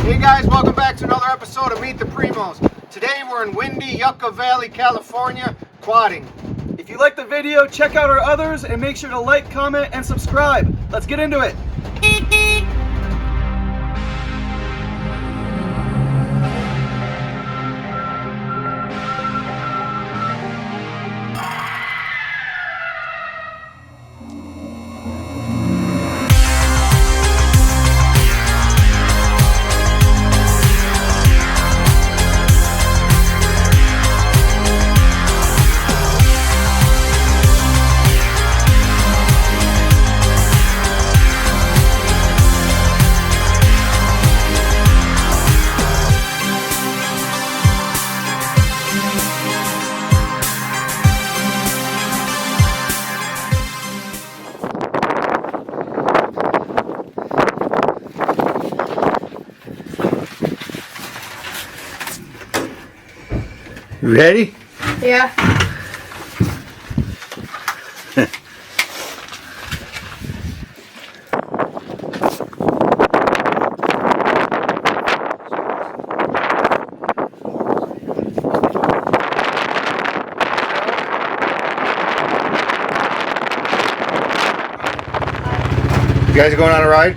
Hey guys, welcome back to another episode of Meet the Premos. Today we're in windy Yucca Valley, California, quadding. If you like the video, check out our others and make sure to like, comment, and subscribe. Let's get into it. You ready? Yeah. You guys going on a ride?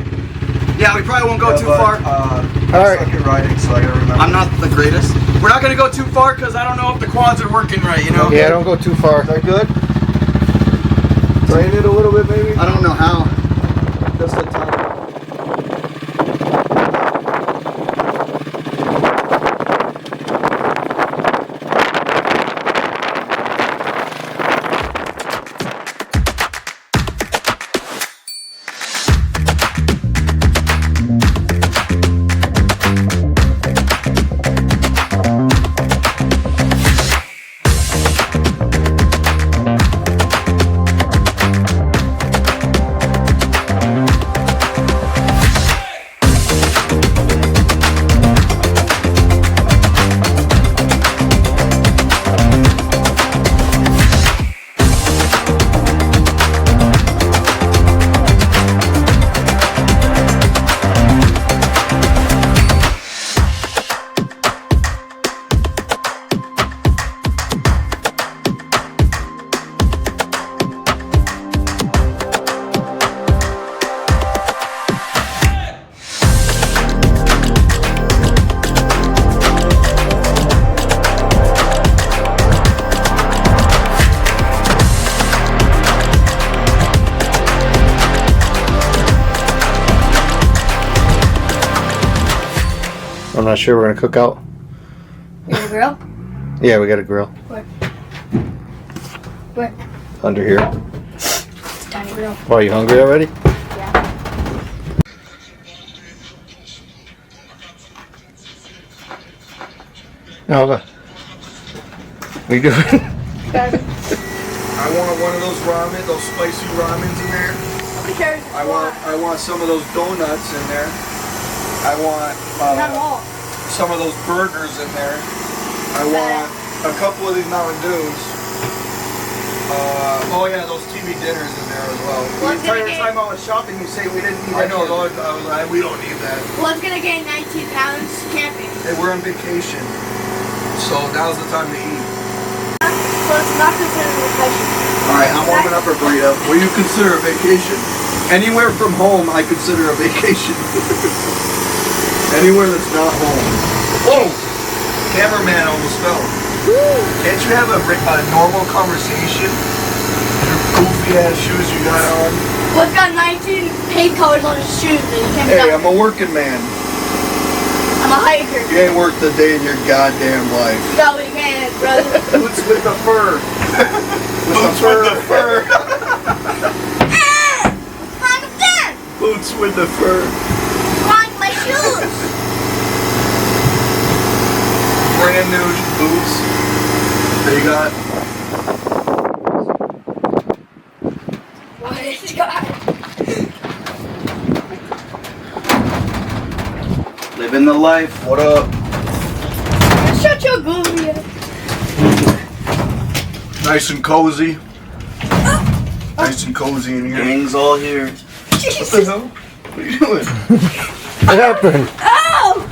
Yeah, we probably won't go too far. All right. Suck at riding, so I gotta remember. I'm not the greatest. We're not going to go too far because I don't know if the quads are working right, you know? Yeah, don't go too far. Is that good? Tighten it a little bit, maybe? I don't know how. Just a tiny. I'm not sure we're gonna cook out. You got a grill? Yeah, we got a grill. Where? Under here. It's a tiny grill. Well, are you hungry already? Yeah. No, look. What are you doing? I want one of those ramen, those spicy ramens in there. I want some of those donuts in there. I want Not all. some of those burgers in there. I want a couple of these Mountain Dews. Oh yeah, those TV dinners in there as well. Well, The entire time I was shopping, you say we didn't need that. I know, I was like, we don't need that. Well, it's gonna gain 19 pounds camping. Hey, we're on vacation, so now's the time to eat. So it's not considered a vacation. Alright, I'm warming up a burrito. What do you consider a vacation? Anywhere from home, I consider a vacation. Anywhere that's not home. Whoa! Cameraman almost fell. Can't you have a normal conversation? Your goofy ass shoes you got on. Well, it's got 19 paint colors on his shoes and you can't Hey, tell. I'm a working man. I'm a hiker. You ain't worked a day in your goddamn life. No, we can't, brother. Boots with the fur. Boots with the fur. Boots with the fur. Wrong, my shoes. Brand new boots. There you got. What is God? Living the life. What up? Shut your goofy ass. Nice and cozy. Nice and cozy in here. Gang's all here. What the hell? What are you doing? What happened? Oh!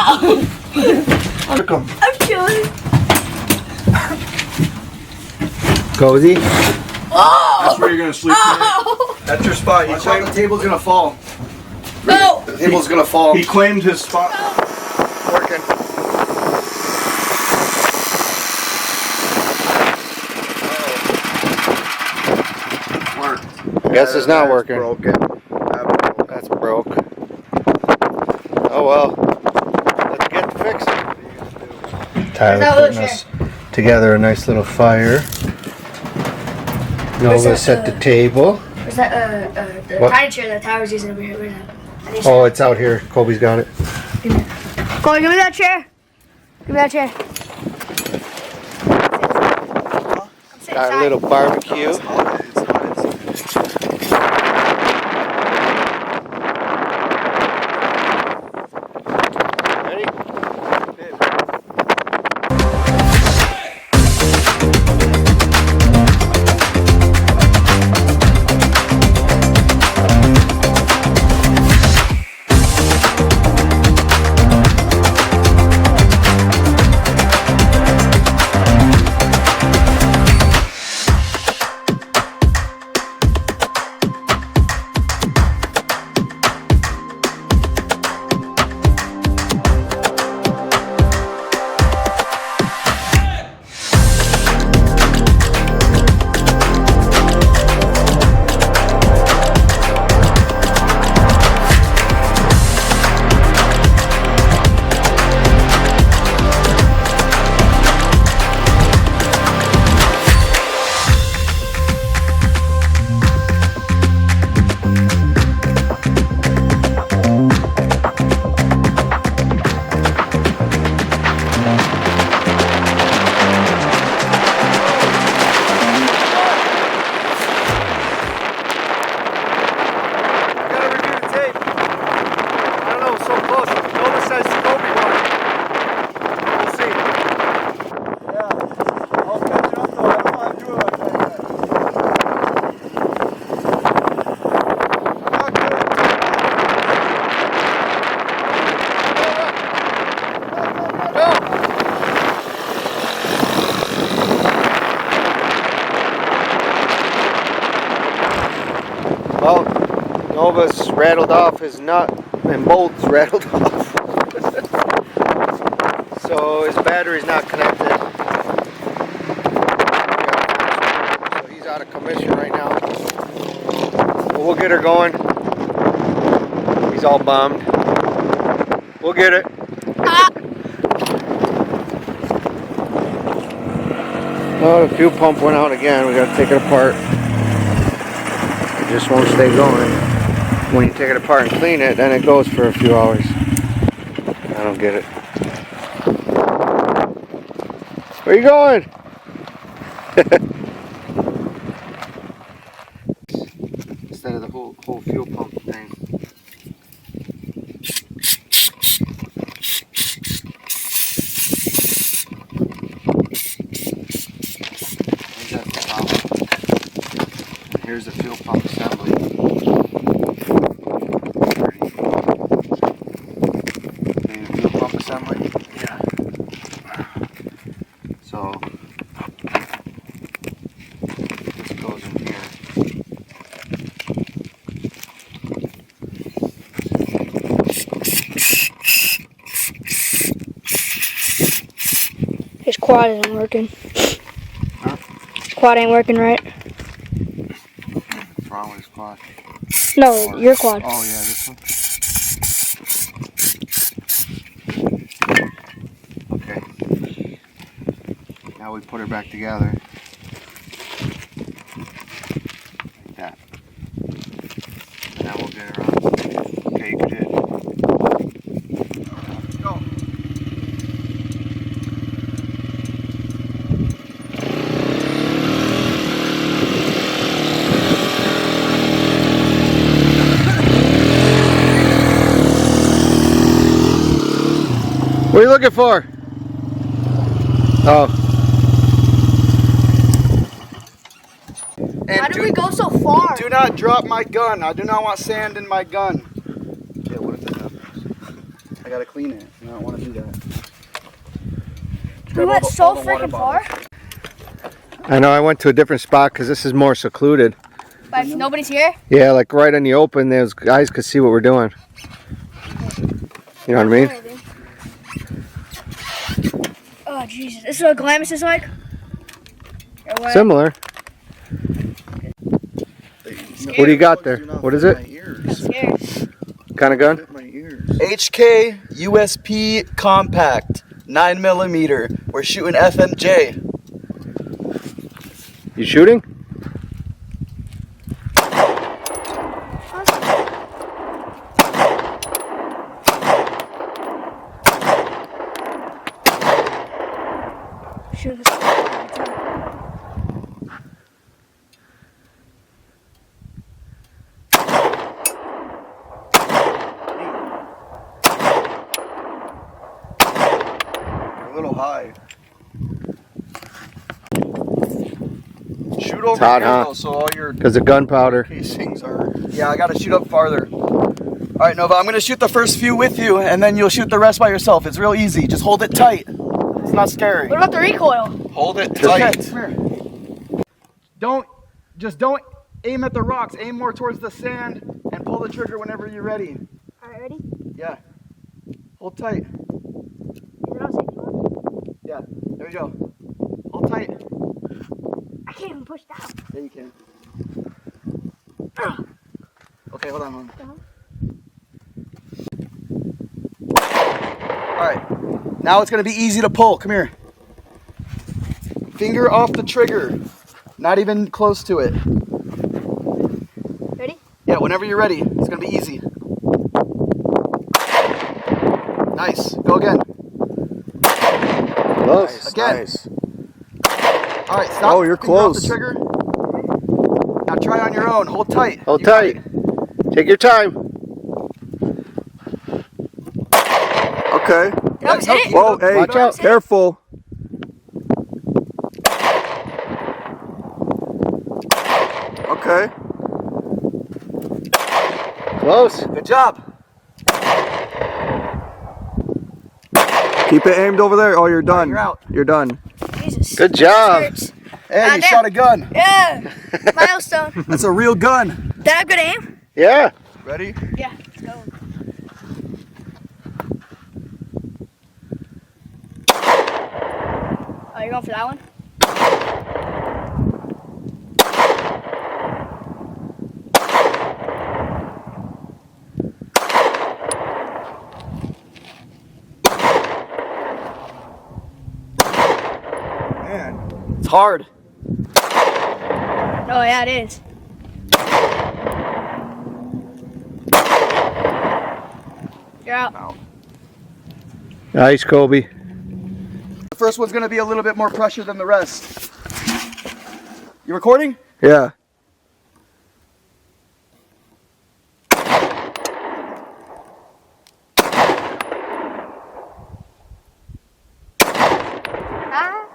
I'm chilling. Cozy? That's where you're gonna sleep tonight. That's your spot. Watch out, the table's gonna fall. No. The table's gonna fall. He claimed his spot. Working. Guess it's not working. Broken. That's broke. Oh well. Let's get to fixing. Tyler that putting little us together a nice little fire. Nova set the table. Where's that, the What? tiny chair that Tyler's using over here right now? I need Oh, it's out here. Kobe's got it. Cole, give me that chair. Give me that chair. I'm sitting Got a inside. little barbecue. Ready? Well, Nova's rattled off his nut and bolts rattled off. So his battery's not connected. So he's out of commission right now. But we'll get her going. He's all bummed. We'll get it. Oh, the fuel pump went out again. We gotta take it apart. It just won't stay going. When you take it apart and clean it, then it goes for a few hours. I don't get it. Where you going? Instead of the whole fuel pump thing. That's the problem. Here's the fuel pump assembly. See the fuel pump assembly? Yeah. So this goes in here. His quad isn't working. Huh? His quad ain't working right. What's wrong with his quad? No, your quad. Oh yeah, this one. Okay. Now we put her back together. Like that. And now we'll get her on. Okay, you can hit it. Let's go. What are you looking for? Oh. And Why did we go so far? do not drop my gun. I do not want sand in my gun. Yeah, what if that happens? I gotta clean it. I don't want to do that. We went so freaking far. I know I went to a different spot because this is more secluded. But if nobody's here? Yeah, like right in the open, those guys could see what we're doing. You know what I mean? Oh, Jesus. This is what Glamis is like? Similar. What do you got there? What is it? I'm scared. Kind of gun? HK USP Compact 9mm. We're shooting FMJ. You shooting? Shoot. A little high. Shoot over hot, here huh? though, so all your Because of gunpowder. casings are. Yeah, I gotta shoot up farther. All right, Nova, I'm gonna shoot the first few with you, and then you'll shoot the rest by yourself. It's real easy. Just hold it tight. It's not scary. What about the recoil? Hold it Okay, tight. Come here. Don't aim at the rocks. Aim more towards the sand and pull the trigger whenever you're ready. Alright, ready? Yeah. Hold tight. Is it on safety mode? Yeah. There you go. Hold tight. I can't even push down. Yeah, you can. Okay, hold on. Alright. Now it's going to be easy to pull. Come here. Finger off the trigger. Not even close to it. Ready? Yeah, whenever you're ready. It's going to be easy. Nice. Go again. Close. Again. Nice. Alright, stop. Oh, you're Finger off close. the trigger. Now try on your own. Hold tight. Hold You got tight. it. Take your time. Okay. Did I almost hit it? Whoa, hey, Watch out. careful. Okay. Close. Good job. Keep it aimed over there. Oh, you're done. You're out. You're done. Jesus. Good job. This hurts. Hey, you Goddamn. shot a gun. Yeah. Milestone. That's a real gun. Did I have good aim? Yeah. Ready? Yeah. Let's go. Oh, you're going for that one? Man, it's hard. Oh, yeah, it is. You're out. Nice, Kobe. The first one's gonna be a little bit more pressure than the rest. You recording? Yeah. Ah.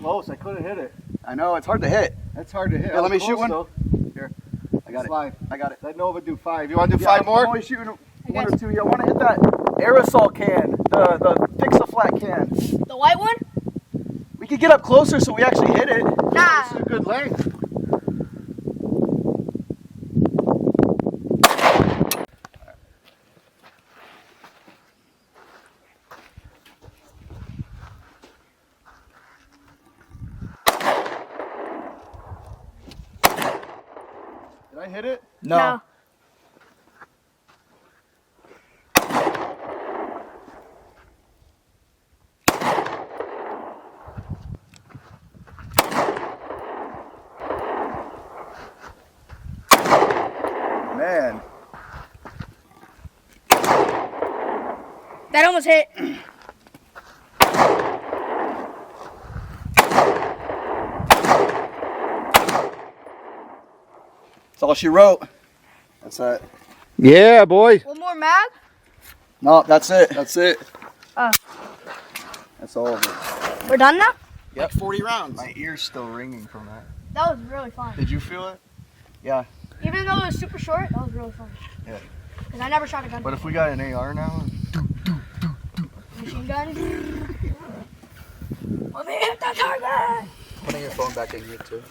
Close. I couldn't hit it. I know, it's hard to hit. That's hard to hit. Here, let me Close, shoot one. though. Here, I got Slide. it. I got it. Let Nova do 5. You want to do Yeah, 5 I'm more? only shooting one or two. Yeah, I want to hit that aerosol can, the Fix-A-Flat can. The white one? We could get up closer so we actually hit it. Nah. This is a good length. Did I hit it? No. Man, That almost hit. that's all she wrote. That's it. Yeah, boy. One more mag? No, that's it. That's it. Oh. That's all of it. We're done now? Yep. 40 rounds. My ear's still ringing from that. That was really fun. Did you feel it? Yeah. Even though it was super short, that was really fun. Yeah. Because I never shot a gun. But if we got an AR now, Machine gun. Let me hit that target! putting your phone back in here too.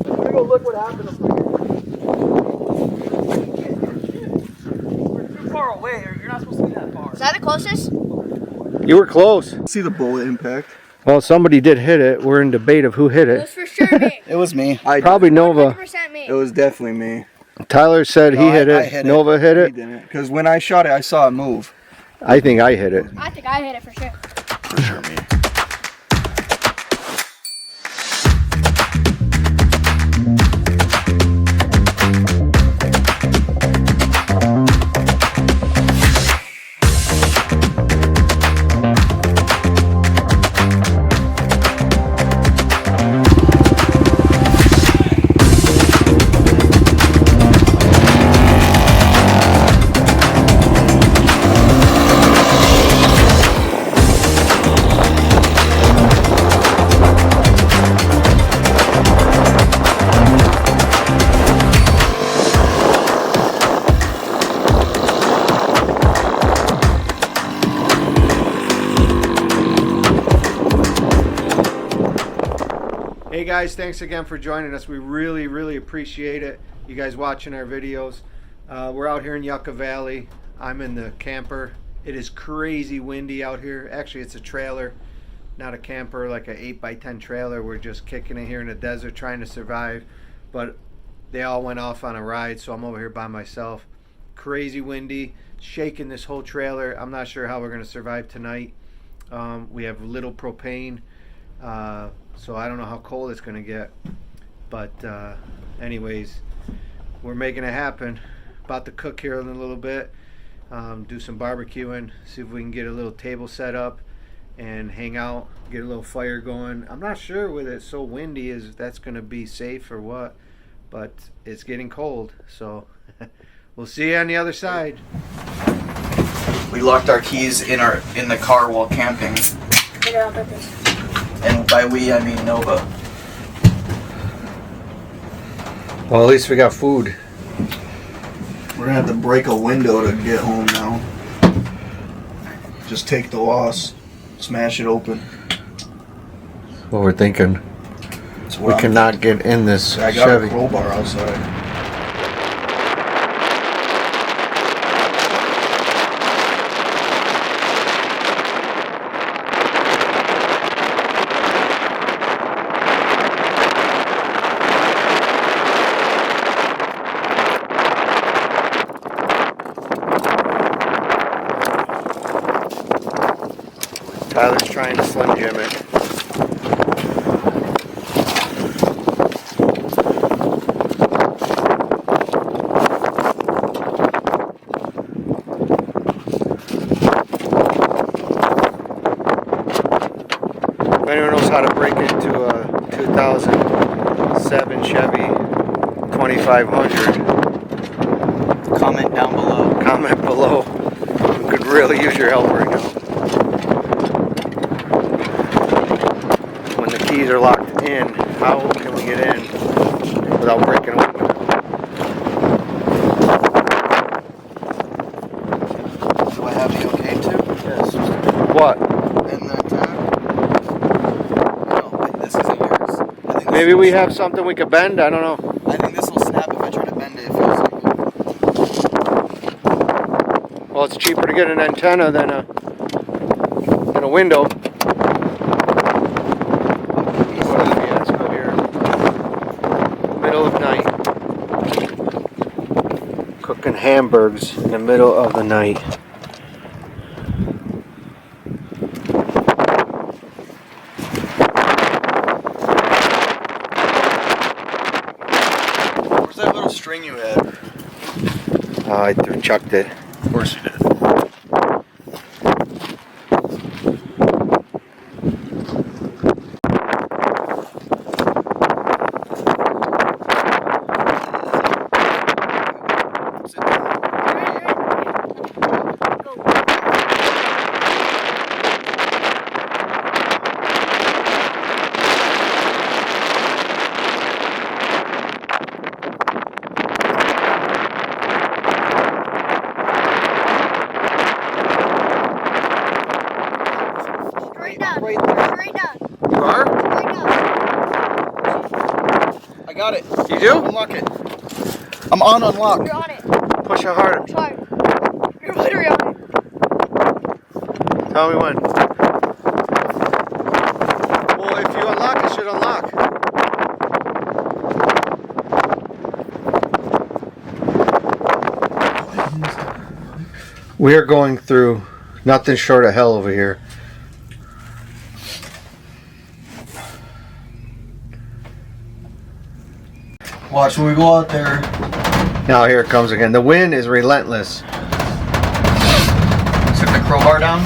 We're gonna go look what happened up here. We're too far away. You're not supposed to be that far. Is that the closest? You were close. See the bullet impact? Well, somebody did hit it. We're in debate of who hit It it. was for sure me. It was me. Probably Nova. 100% me. It was definitely me. Tyler said he No, hit I it. hit it. Nova hit He it. didn't. Because when I shot it, I saw it move. I think I hit it. I think I hit it for sure. For sure, me. Hey guys, thanks again for joining us. We really appreciate it. You guys watching our videos. We're out here in Yucca Valley. I'm in the camper. It is crazy windy out here. Actually, it's a trailer, not a camper, like an 8x10 trailer. We're just kicking it here in the desert trying to survive. But they all went off on a ride, so I'm over here by myself. Crazy windy, shaking this whole trailer. I'm not sure how we're going to survive tonight. We have little propane. So I don't know how cold it's gonna get, but anyways, we're making it happen. About to cook here in a little bit, do some barbecuing, see if we can get a little table set up and hang out, get a little fire going. I'm not sure whether it's so windy is that's gonna be safe or what, but it's getting cold, so we'll see you on the other side. We locked our keys in the car while camping, Did it on purpose. and by we I mean Nova. Well, at least we got food. We're gonna have to break a window to get home now. Just take the loss, smash it open. What we're thinking. That's We what I'm cannot get in this thinking. I got Chevy. a crowbar outside. Tyler's trying to Slim Jim it. If anyone knows how to break into a 2007 Chevy 2500, Comment down below. comment below. We could really use your help right now. When the keys are locked in, how can we get in without breaking a window? Do I have the okay too? Yes. What? And the antenna? No, this isn't yours. I think Maybe we have something we could bend? I don't know. I think this will snap if I try to bend it. It feels like. Well, it's cheaper to get an antenna than a window. What is the answer here? Middle of night. Cooking hamburgers in the middle of the night. Where's that little string you had? I chucked it. Of course you did. got it. You do? Unlock it. I'm on unlock. You're on it. Push it hard. Try. You're literally on it. Tell me when. Well, if you unlock, it should unlock. We are going through nothing short of hell over here. Watch when we go out there. Now here it comes again. The wind is relentless. Set the crowbar down.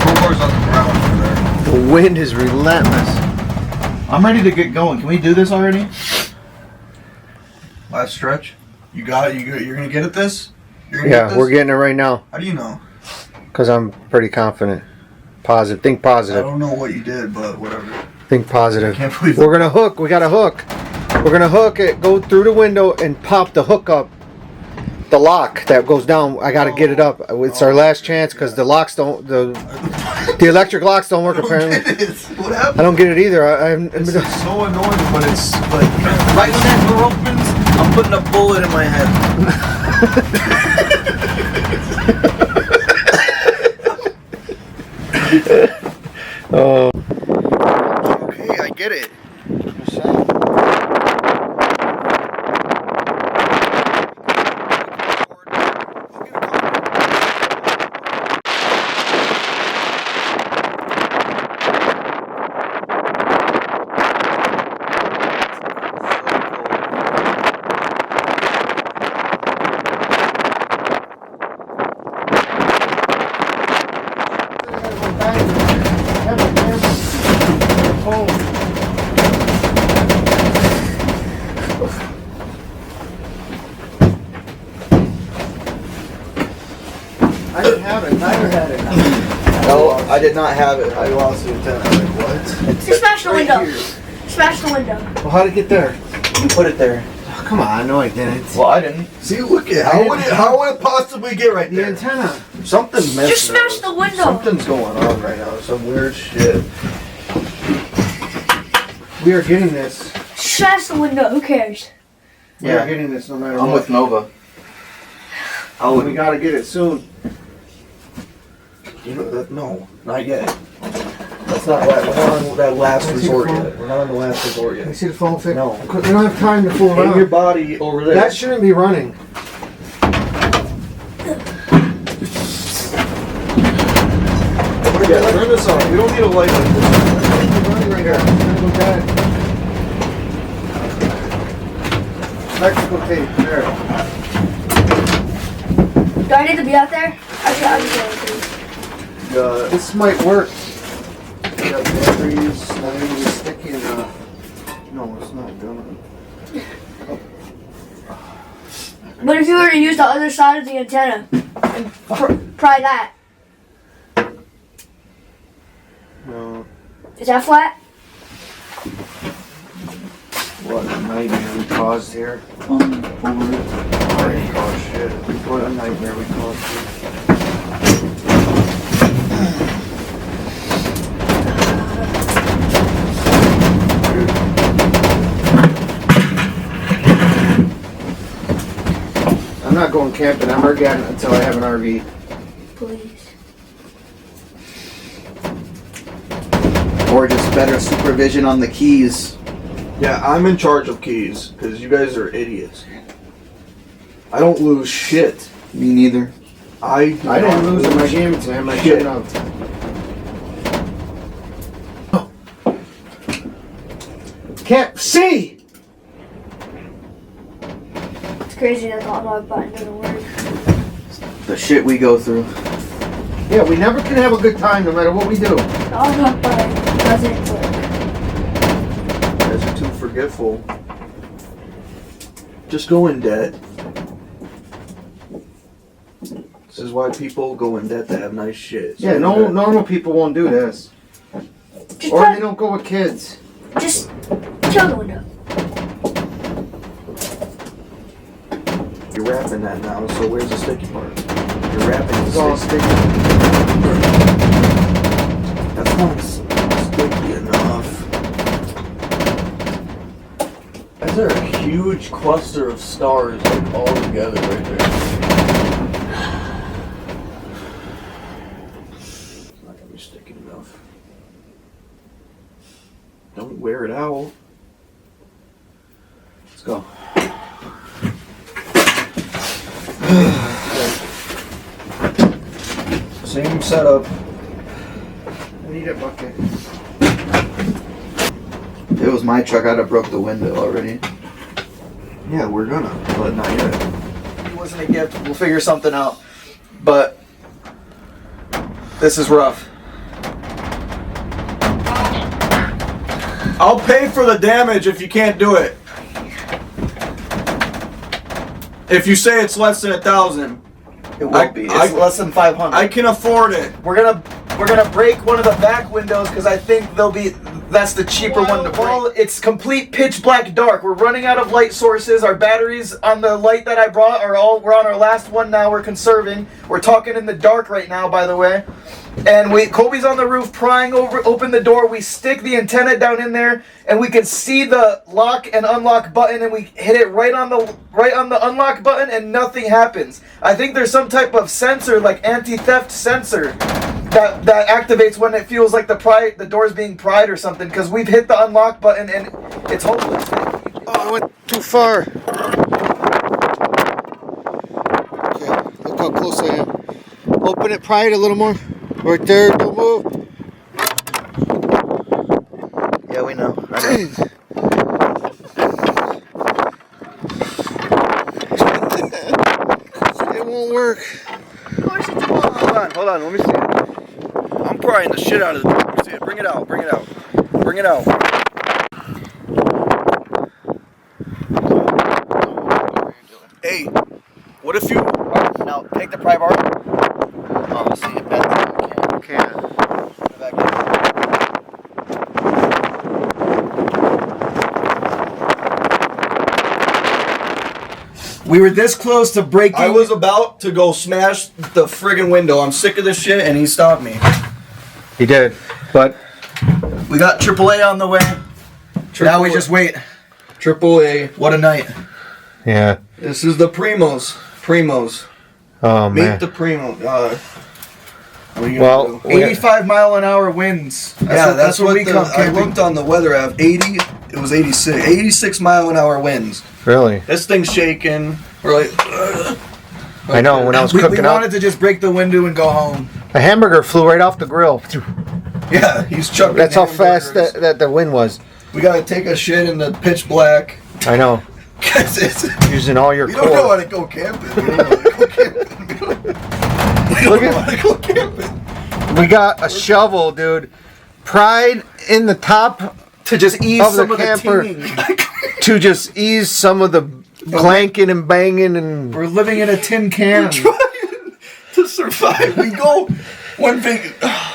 Crowbar's on the ground over there. The wind is relentless. I'm ready to get going. Can we do this already? Last stretch. You got it. You're gonna get at this. You're gonna get Yeah, this? we're getting it right now. How do you know? Because I'm pretty confident. Positive. Think I positive. don't know what you did, but whatever. Think positive. Can't believe We're gonna hook. We got a hook. We're gonna hook it, go through the window, and pop the hook up. The lock that goes down. I gotta get it up. It's our last chance because the locks don't. The electric locks don't work apparently. What happened? I don't get it either. I'm It's so annoying, but it's like right when that door opens, I'm putting a bullet in my head. oh. Okay, I get it. I didn't have it. Neither had it. No, I did not have it. I lost the antenna. I'm like, what? Just smash the window. Smash the window. Well, how'd it get there? You put it there. Oh, come on. No, I didn't. Well, I didn't. See, look at how would it possibly get right The there? antenna. Something's missing. Just smash the window. Something's going on right now. Some weird shit. We are getting this. Smash the window. Who cares? We are getting this no matter I'm what. with Nova. We gotta get it soon. You know that? No, not yet. That's not. We're not on that last resort yet. We're not on the last resort Can you yet. see the phone thing? No. We don't have time to fool Aim your around. body over there. That shouldn't be running. Yeah, turn this on. We don't need a light like this. Running right here. Look at it. Electrical tape. There. Do I need to be out there? Okay, I'll be there. This might work. We got batteries. I mean, we're sticking. No, it's not done. But if you were to use the other side of the antenna and pry that, No. is that flat? What a nightmare we caused here. Oh shit. What a nightmare we caused here. I'm not going camping ever again until I have an RV. Please. Or just better supervision on the keys. Yeah, I'm in charge of keys because you guys are idiots. I don't lose shit. Me neither. I didn't lose in my game time. I Shit. shouldn't have. Can't see! It's crazy that the unlock button doesn't work. The shit we go through. Yeah, we never can have a good time no matter what we do. The unlock button doesn't work. You guys are too forgetful. Just go in debt. This is why people go in debt to have nice shit. So Yeah, no normal people won't do this. Just Or pry- they don't go with kids. Just kill the window. You're wrapping that now, so where's the sticky part? You're wrapping It's all the sticky. sticky. That's not sticky enough. are a huge cluster of stars like, all together right there. It's not gonna be sticky enough. Don't wear it out. Let's go. Same setup. I need a bucket. If it was my truck, I'd have broke the window already. Yeah, we're gonna, but not yet. It wasn't a gift. We'll figure something out. But this is rough. I'll pay for the damage if you can't do it. If you say it's less than 1,000, It won't be. It's less than 500. I can afford it. We're gonna break one of the back windows because I think that's the cheaper one to break. Well, it's complete pitch black dark. We're running out of light sources. Our batteries on the light that I brought we're on our last one now. We're conserving. We're talking in the dark right now, by the way. And Colby's on the roof prying open the door. We stick the antenna down in there, and we can see the lock and unlock button, and we hit it right on the unlock button, and nothing happens. I think there's some type of sensor, like anti-theft sensor, that activates when it feels like the door's being pried or something. Because we've hit the unlock button, and it's hopeless. Oh, I went too far. Okay, look how close I am. Open it, pry it a little more. Right there, don't move. Yeah, we know. It won't work. Of course it won't. Hold on, let me see it. I'm prying the shit out of the door. Let me see it. Bring it out. Bring it out. Bring it out. Hey, what if you... Now, take the pry bar. Oh, see, it bends. Can't. Put it back in. We were this close to breaking. I was about to go smash the friggin' window. I'm sick of this shit, and he stopped me. He did, but We got AAA on the way. Now we just wait. AAA. What a night. yeah. This is the Premos. Oh Meet man. the Premos. What are you Well, gonna do? 85-mile-an-hour winds. That's what we come I camping. looked on the weather app. 80. It was 86. 86-mile-an-hour winds. Really? This thing's shaking. We're like, I know. When I was We cooking up, wanted to just break the window and go home. a hamburger flew right off the grill. yeah, he's chucking. That's how fast hamburgers. that the wind was. We gotta take a shit in the pitch black. I know. Using all your We don't know core. how to go camping. We don't know how to go camping. We don't know how to go camping. We got a shovel, dude. Pried in the top To just ease of the some of the camper teaming. to just ease some of the clanking and banging and. We're living in a tin can. Trying to survive. We go when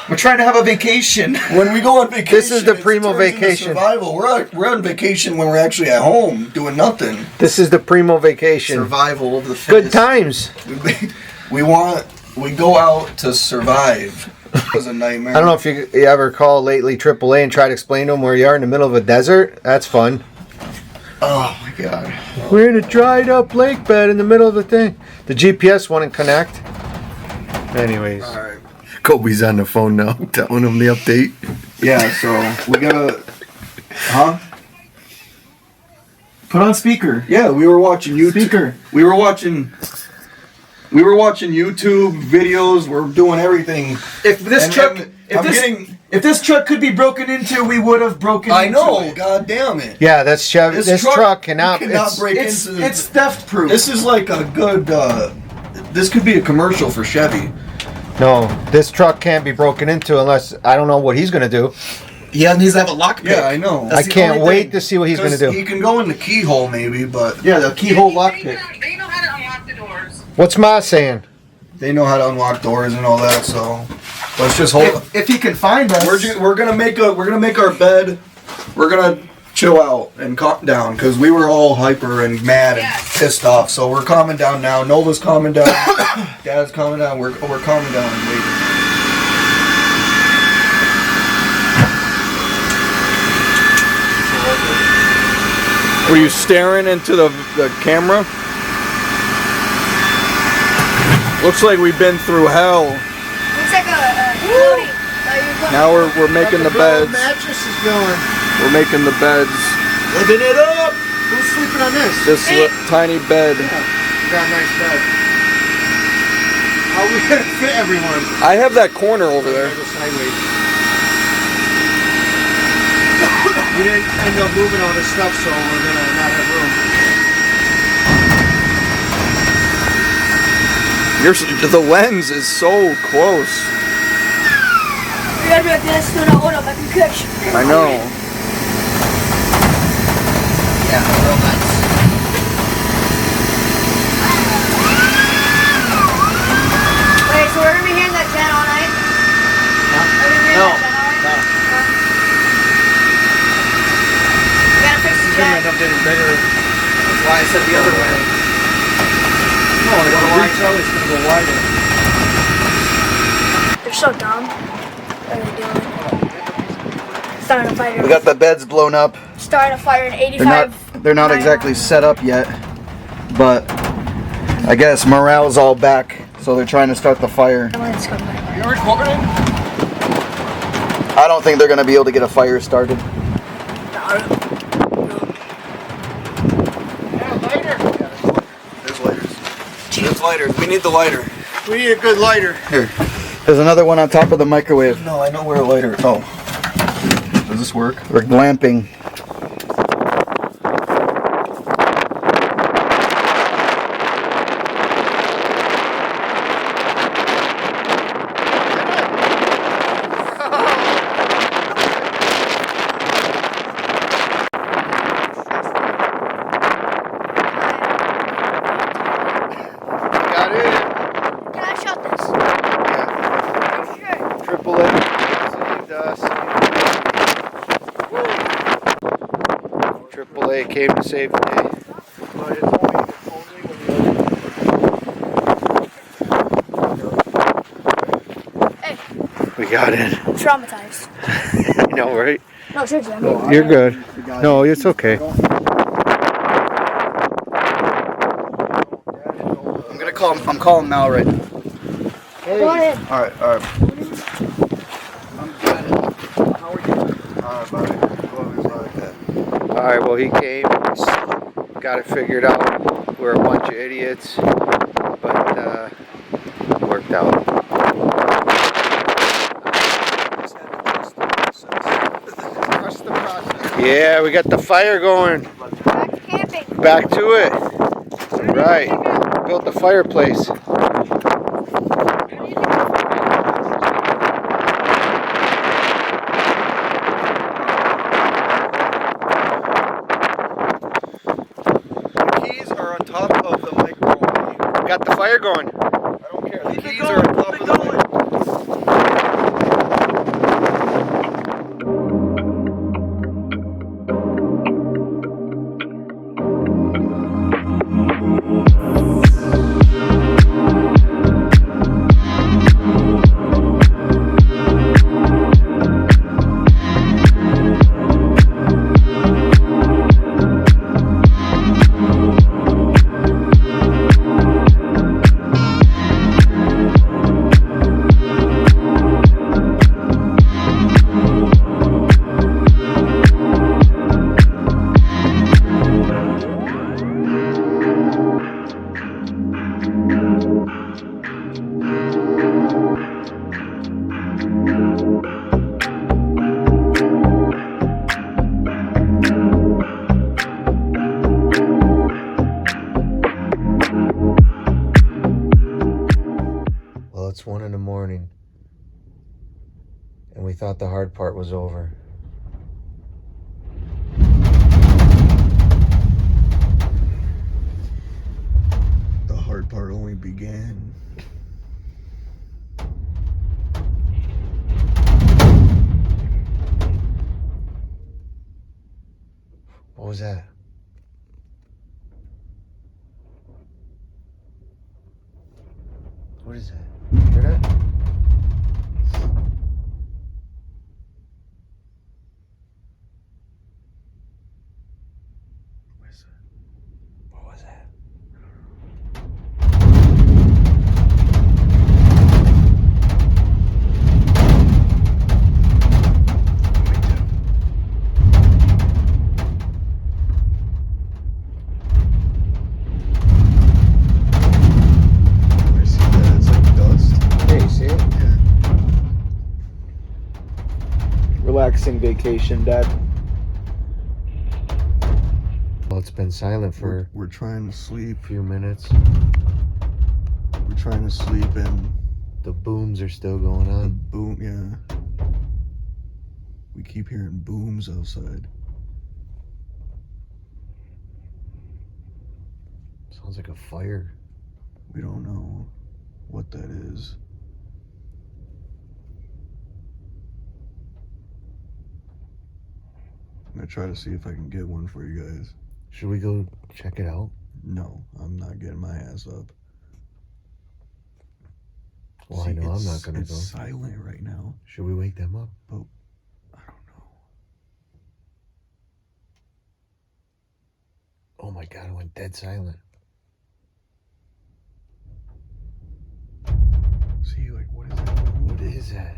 We're trying to have a vacation. we go on vacation. This is the it Primo turns into vacation. Survival. We're on vacation when we're actually at home doing nothing. This is the Primo vacation. Survival of the Good fittest. times. We go out to survive. It was a nightmare. I don't know if you ever call lately AAA and try to explain to them where you are in the middle of a desert. That's fun. Oh my god. We're in a dried up lake bed in the middle of the thing. The GPS wouldn't connect. Anyways. All right. Kobe's on the phone now, telling him the update. Yeah. So we gotta. Huh? Put on speaker. Yeah, we were watching YouTube. Speaker. We were watching YouTube videos. We're doing everything. If this And- truck, and if I'm this, getting- if this truck could be broken into, we would have broken. I into know. it. God damn it. Yeah, that's Chevy. This truck cannot. cannot break It's into. it's theft proof. This is like a good. This could be a commercial for Chevy. No, this truck can't be broken into unless I don't know what he's gonna do. Yeah, it needs to have a lockpick. Yeah, I know. I can't wait to see what he's gonna do. He can go in the keyhole maybe, but Yeah, the keyhole lockpick. They know how to unlock the doors. What's Ma saying? they know how to unlock doors and all that. So let's just hold. If he can find us, We're gonna make our bed. We're gonna chill out and calm down because we were all hyper and mad and pissed off. So we're calming down now. Nova's calming down. Dad's calming down. We're calming down and waiting. Were you staring into the camera? Looks like we've been through hell. Looks like a floating. Now we're making the beds. Mattress is going. We're making the beds. Living it up. Who's sleeping on this? This tiny bed. Yeah, we got a nice bed. How are we gonna fit everyone? I have that corner over there. Go sideways. We didn't end up moving all this stuff, so we're gonna not have room. The lens is so close. We gotta be like this, no, hold up, I can catch. I know. Yeah, real nice. Wait, so we're gonna be here in that tent all night? Huh? We're gonna be here in No. that tent all night? No. We gotta fix the It's tent. gonna end up getting bigger. That's why I said the other way. No, the reach out is gonna go wider. They're so dumb. What are they doing? Starting a fire. We got the beds blown up. Starting a fire in 85. They're not exactly set up yet, but I guess morale's all back, so they're trying to start the fire. Let's come back. Are you recording? I don't think they're gonna be able to get a fire started. There's lighters. There's lighters. We need the lighter. We need a good lighter. Here. There's another one on top of the microwave. No, I know where a lighter. Oh. Does this work? We're glamping. Got it. Can I shut this? Yeah. Sure. Triple A saved us. Triple A came to save the day. But it's only Hey, we got it. traumatized. I know, right? No, seriously, I mean, You're good. No, it's okay. I'm calling Mal right now. go ahead. Alright. I'm good. How are you? Alright, buddy. Alright, well, he came. Got it figured out. We're a bunch of idiots. But, it worked out. Yeah, we got the fire going. Back to camping. Back to it. Right. Built the fireplace. Keys are on top of the microwave. Got the fire going. I don't care. The keys are on top of the microwave. Well, it's 1 in the morning. And we thought the hard part was over. The hard part only began. What was that? What is that? Hear that? What vacation, Dad. Well, it's been silent for We're trying to sleep. a few minutes. We're trying to sleep and The booms are still going on. boom, yeah. We keep hearing booms outside. Sounds like a fire. We don't know what that is. I'm gonna try to see if I can get one for you guys. Should we go check it out? No, I'm not getting my ass up. Well, See, I know I'm not gonna it's go. silent right now. Should we wake them up? But I don't know. Oh my god, it went dead silent. See, like, what is that? What is that?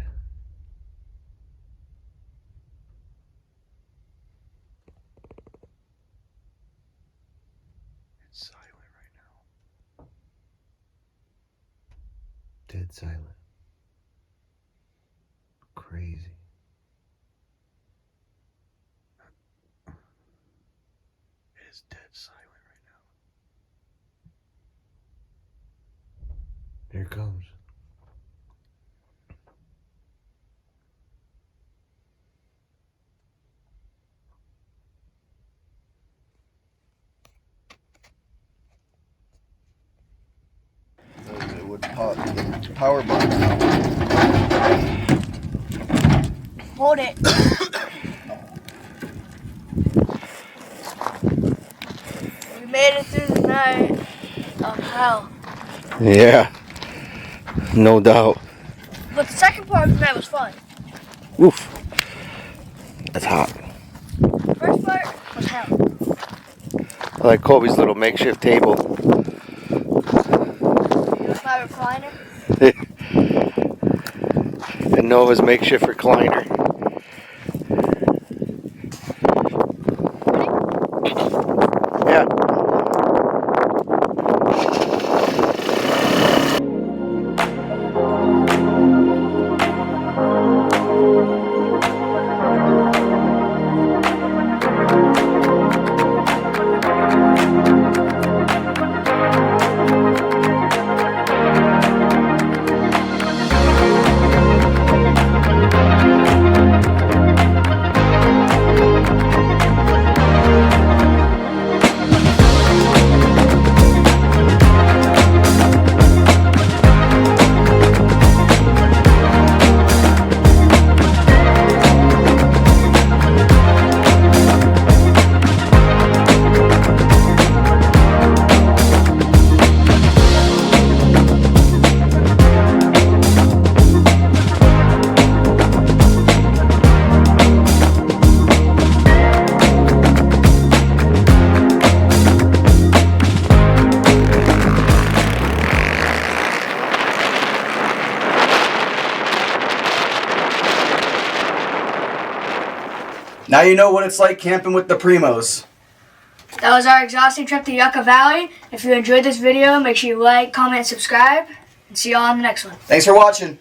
It's silent right now. Dead silent. Crazy. It is dead silent right now. Here it comes. It would pop the power button out. Hold it. We made it through the night of hell. Yeah. No doubt. But the second part of the night was fun. Oof. That's hot. The first part was hell. I like Colby's little makeshift table. My recliner. And Nova's makeshift recliner. Yeah. Now you know what it's like camping with the Premos. That was our exhausting trip to Yucca Valley. If you enjoyed this video, make sure you like, comment, and subscribe. And see you all on the next one. Thanks for watching.